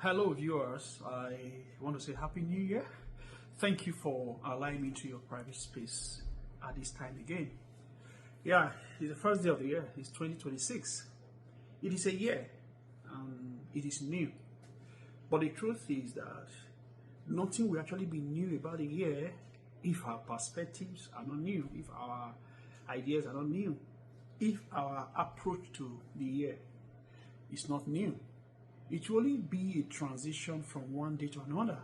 Hello, viewers. I want to say Happy New Year. Thank you for allowing me into your private space at this time again. Yeah, it's the first day of the year. It's 2026. It is a year and it is new. But the truth is that nothing will actually be new about the year if our perspectives are not new, if our ideas are not new, if our approach to the year is not new. It will only be a transition from one day to another.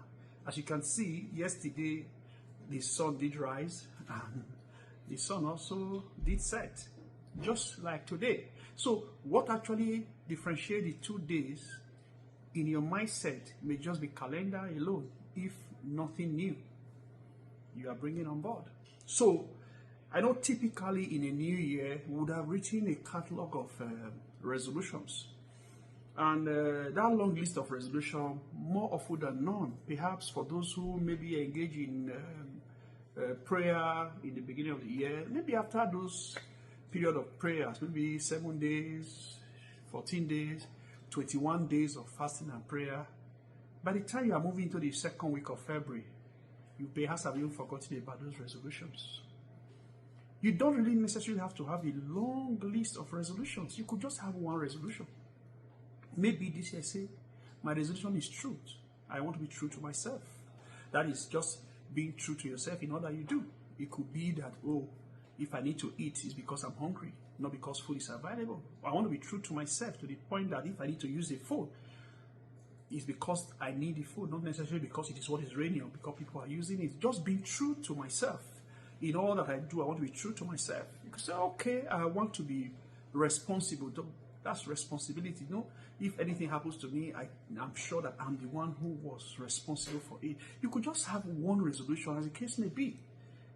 As you can see, yesterday the sun did rise and the sun also did set, just like today. So what actually differentiates the 2 days in your mindset may just be calendar alone, if nothing new you are bringing on board. So I know typically in a new year we would have written a catalog of resolutions. And that long list of resolution, more often than none, perhaps for those who maybe engage in prayer in the beginning of the year, maybe after those period of prayers, maybe 7 days, 14 days, 21 days of fasting and prayer, by the time you are moving into the second week of February, you perhaps have even forgotten about those resolutions. You don't really necessarily have to have a long list of resolutions. You could just have one resolution. Maybe this year say, my resolution is truth. I want to be true to myself. That is just being true to yourself in all that you do. It could be that, oh, if I need to eat, it's because I'm hungry, not because food is available. I want to be true to myself to the point that if I need to use the phone, it's because I need the food, not necessarily because it is what is raining or because people are using it. Just being true to myself. In all that I do, I want to be true to myself. You can say, okay, I want to be responsible. That's responsibility. No, if anything happens to me, I'm sure that I'm the one who was responsible for it. You could just have one resolution, as the case may be.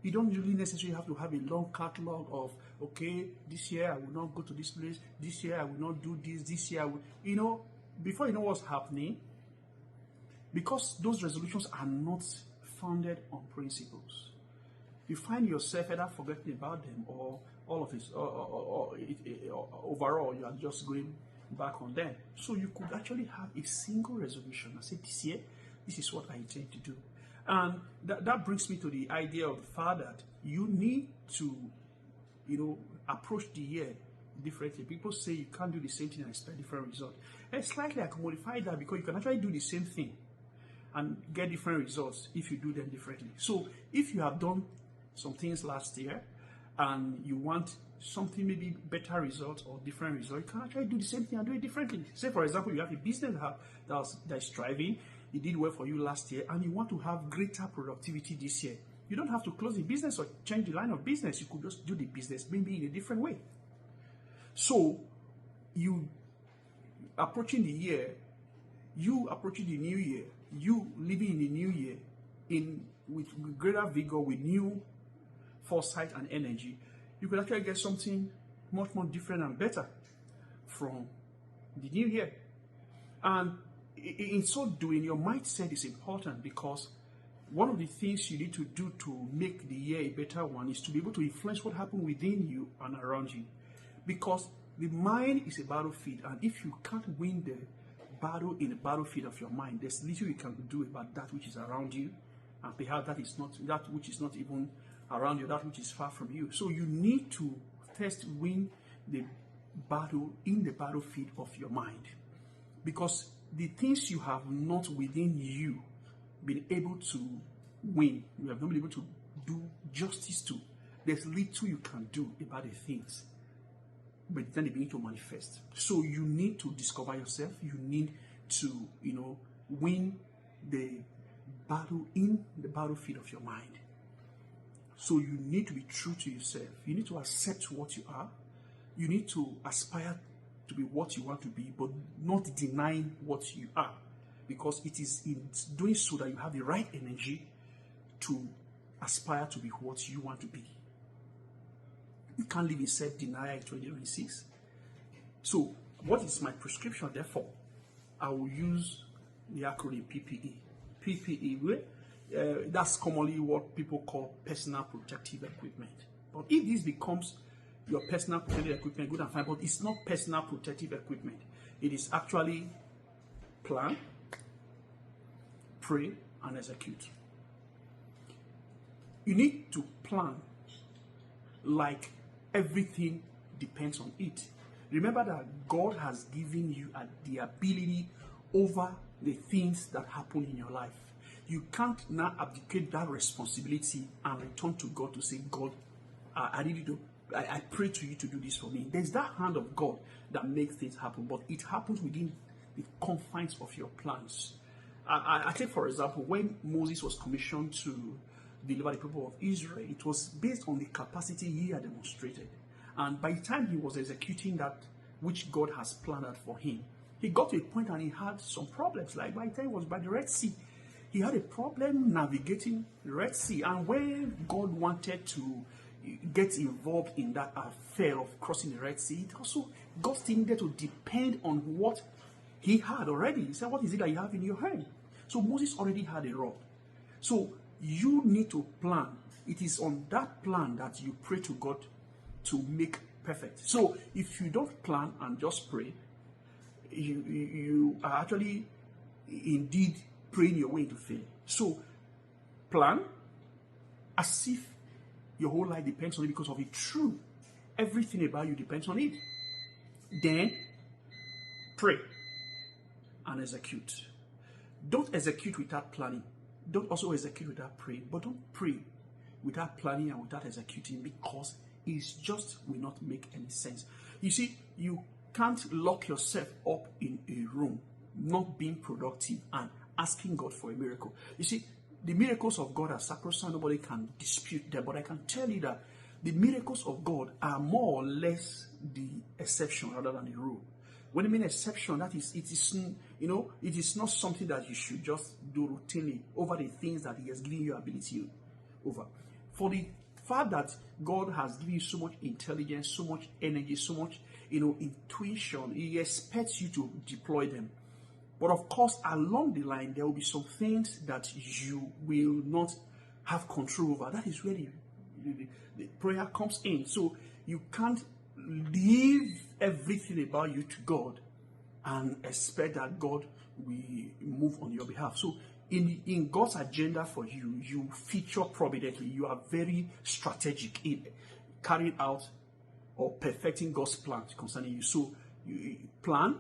You don't really necessarily have to have a long catalog of, okay, this year I will not go to this place, this year I will not do this year I will, before you know what's happening, because those resolutions are not founded on principles, you find yourself either forgetting about them or all of it, or overall you are just going back on them. So you could actually have a single resolution and say, this year, this is what I intend to do. And that brings me to the idea of the fact that you need to, approach the year differently. People say you can't do the same thing and expect different results. And slightly I can modify that, because you can actually do the same thing and get different results if you do them differently. So if you have done some things last year and you want something maybe better results or different results, you can actually do the same thing and do it differently. Say for example, you have a business that's thriving, it did well for you last year, and you want to have greater productivity this year. You don't have to close the business or change the line of business. You could just do the business maybe in a different way. So you approaching the year, you approaching the new year, you living in the new year with greater vigor, with new foresight and energy, you could actually get something much more different and better from the new year. And in so doing, your mindset is important, because one of the things you need to do to make the year a better one is to be able to influence what happens within you and around you. Because the mind is a battlefield, and if you can't win the battle in the battlefield of your mind, there's little you can do about that which is around you, and perhaps that which is not even around you, that which is far from you. So you need to first win the battle in the battlefield of your mind, because the things you have not within you been able to win, you have not been able to do justice to, there's little you can do about the things, but then they begin to manifest. So you need to discover yourself. You need to, win the battle in the battlefield of your mind. So you need to be true to yourself. You need to accept what you are. You need to aspire to be what you want to be, but not denying what you are, because it is in doing so that you have the right energy to aspire to be what you want to be. You can't live in self-denial in 2026. So what is my prescription? Therefore, I will use the acronym PPE. PPE, that's commonly what people call personal protective equipment. But if this becomes your personal protective equipment, good and fine, but it's not personal protective equipment. It is actually plan, pray, and execute. You need to plan like everything depends on it. Remember that God has given you the ability over the things that happen in your life. You can't now abdicate that responsibility and return to God to say, God, I pray to you to do this for me. There's that hand of God that makes things happen, but it happens within the confines of your plans. I take, for example, when Moses was commissioned to deliver the people of Israel, it was based on the capacity he had demonstrated. And by the time he was executing that which God has planned out for him, he got to a point and he had some problems. Like by the time he was by the Red Sea, he had a problem navigating the Red Sea. And when God wanted to get involved in that affair of crossing the Red Sea, it also God still needed to depend on what he had already. He said, what is it that you have in your hand? So Moses already had a rod. So you need to plan. It is on that plan that you pray to God to make perfect. So if you don't plan and just pray, you are actually indeed praying your way into failure. So plan as if your whole life depends on it, because of it. True, everything about you depends on it. Then pray and execute. Don't execute without planning. Don't also execute without praying. But don't pray without planning and without executing, because it just will not make any sense. You see, you can't lock yourself up in a room, not being productive and asking God for a miracle. You see, the miracles of God are sacrosanct. Nobody can dispute them. But I can tell you that the miracles of God are more or less the exception rather than the rule. When I mean exception, that is, it is not something that you should just do routinely over the things that He has given you ability over. For the fact that God has given you so much intelligence, so much energy, so much, intuition, He expects you to deploy them. But of course, along the line, there will be some things that you will not have control over. That is where the prayer comes in. So you can't leave everything about you to God and expect that God will move on your behalf. So in God's agenda for you, you feature providently. You are very strategic in carrying out or perfecting God's plans concerning you. So you plan,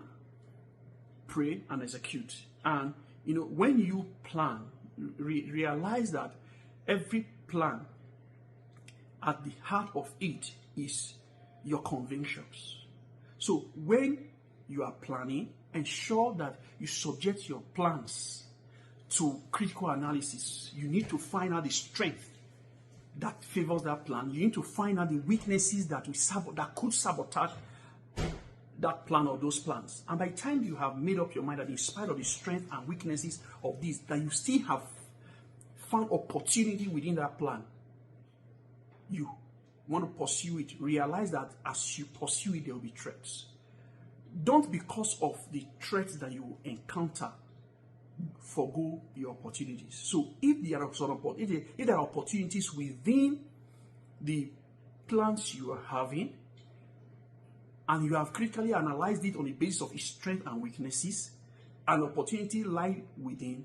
pray, and execute. And when you plan, realize that every plan, at the heart of it is your convictions. So when you are planning, ensure that you subject your plans to critical analysis. You need to find out the strength that favors that plan. You need to find out the weaknesses that could sabotage that plan or those plans. And by the time you have made up your mind that in spite of the strength and weaknesses of this, that you still have found opportunity within that plan, you want to pursue it. Realize that as you pursue it, there will be threats. Don't, because of the threats that you encounter, forgo your opportunities. So if there are opportunities within the plans you are having, and you have critically analyzed it on the basis of its strengths and weaknesses, an opportunity lie within,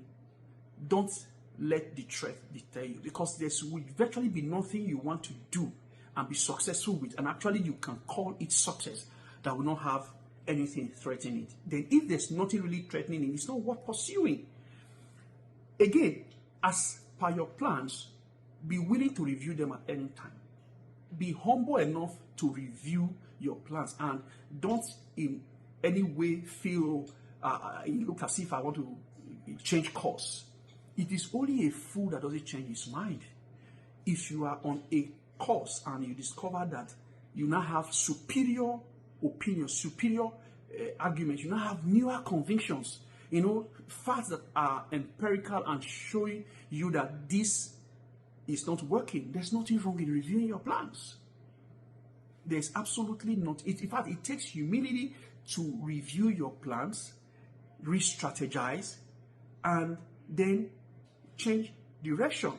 don't let the threat deter you, because there will virtually be nothing you want to do and be successful with, and actually you can call it success, that will not have anything threatening it. Then if there's nothing really threatening it, it's not worth pursuing. Again, as per your plans, be willing to review them at any time. Be humble enough to review your plans, and don't in any way feel it looks as if I want to change course. It is only a fool that doesn't change his mind. If you are on a course and you discover that you now have superior opinions, superior arguments, you now have newer convictions, facts that are empirical and showing you that this is not working, there's nothing wrong in reviewing your plans. There's absolutely not. In fact, it takes humility to review your plans, re-strategize, and then change direction.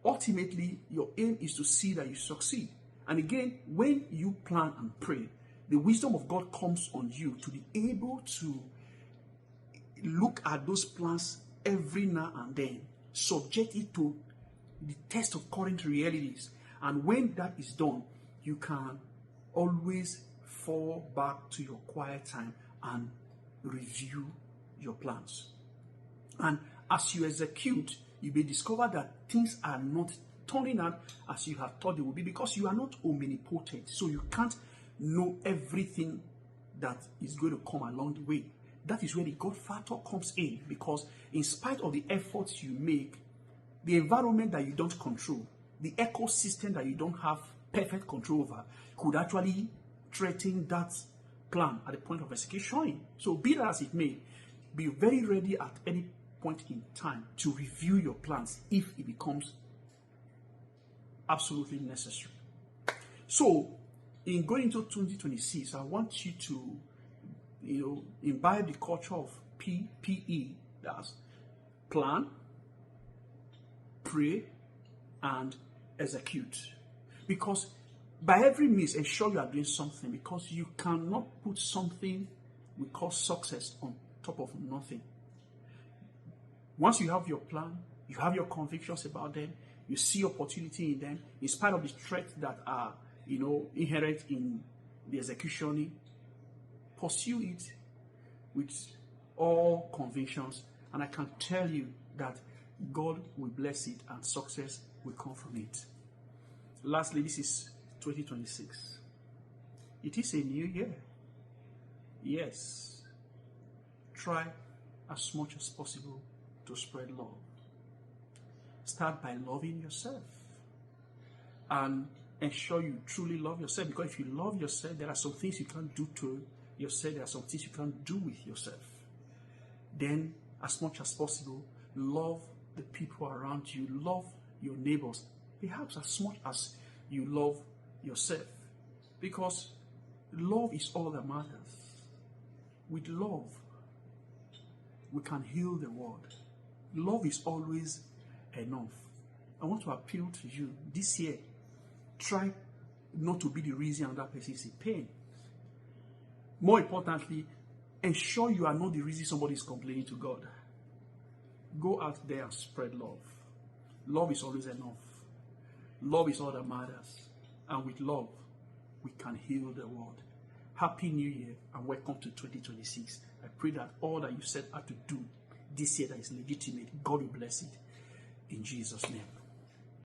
Ultimately, your aim is to see that you succeed. And again, when you plan and pray, the wisdom of God comes on you to be able to look at those plans every now and then. Subject it to the test of current realities. And when that is done, you can always fall back to your quiet time and review your plans. And as you execute, you may discover that things are not turning out as you have thought they would be, because you are not omnipotent. So you can't know everything that is going to come along the way. That is where the God factor comes in, because in spite of the efforts you make, the environment that you don't control, the ecosystem that you don't have perfect control over, could actually threaten that plan at the point of execution. So be that as it may, be very ready at any point in time to review your plans if it becomes absolutely necessary. So in going into 2026, I want you to, imbibe the culture of PPE. That's plan, pray, and execute. Because by every means, ensure you are doing something, because you cannot put something we call success on top of nothing. Once you have your plan, you have your convictions about them, you see opportunity in them, in spite of the threats that are, inherent in the execution, pursue it with all convictions, and I can tell you that God will bless it and success will come from it. Lastly, this is 2026. It is a new year. Yes. Try as much as possible to spread love. Start by loving yourself and ensure you truly love yourself, because if you love yourself, there are some things you can't do to yourself, there are some things you can't do with yourself. Then, as much as possible, love the people around you, love your neighbors, perhaps as much as you love yourself, because love is all that matters. With love, we can heal the world. Love is always enough. I want to appeal to you this year. Try not to be the reason another person is in pain. More importantly, ensure you are not the reason somebody is complaining to God. Go out there and spread love. Love is always enough. Love is all that matters. And with love, we can heal the world. Happy New Year and welcome to 2026. I pray that all that you set out to do this year that is legitimate, God will bless it. In Jesus' name.